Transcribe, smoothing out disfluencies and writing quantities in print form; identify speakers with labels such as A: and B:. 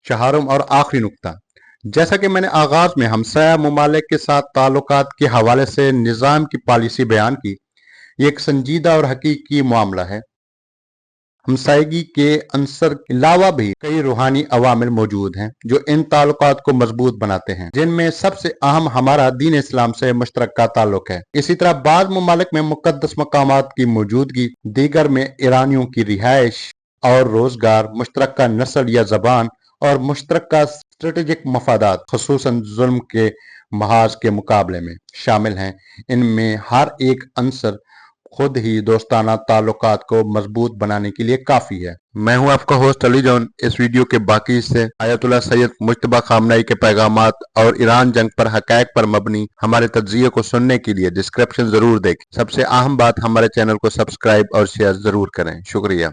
A: चहारम और आखिरी नुक्ता, जैसा कि मैंने आगाज में हमसाया ममालिक के साथ ताल्लुकात के हवाले से निज़ाम की पॉलिसी बयान की, ये एक संजीदा और हकीकी मामला है। हमसायगी के अंसर के अलावा भी कई रूहानी अवामिल मौजूद हैं जो इन ताल्लुकात को मजबूत बनाते हैं, जिनमें सबसे अहम हमारा दीन इस्लाम से मुश्तरका ताल्लुक है। इसी तरह बाद ममालिक में मुकद्दस मकामात की मौजूदगी, दीगर में ईरानियों की रिहाइश और रोजगार, मुश्तरका नस्ल या जबान और मुश्तरका स्ट्रेटेजिक मफादात खुसूसन जुल्म के महाज के मुकाबले में शामिल हैं। इनमें हर एक अंसर खुद ही दोस्ताना ताल्लुकात को मजबूत बनाने के लिए काफी है। मैं हूं आपका होस्ट अली जॉन। इस वीडियो के बाकी हिस्से आयतुल्लाह सैयद मुज्तबा खामनई के पैगामात और ईरान जंग पर हकायक पर मबनी हमारे तज्जिये को सुनने के लिए डिस्क्रिप्शन जरूर देखें। सबसे अहम बात, हमारे चैनल को सब्सक्राइब और शेयर जरूर करें। शुक्रिया।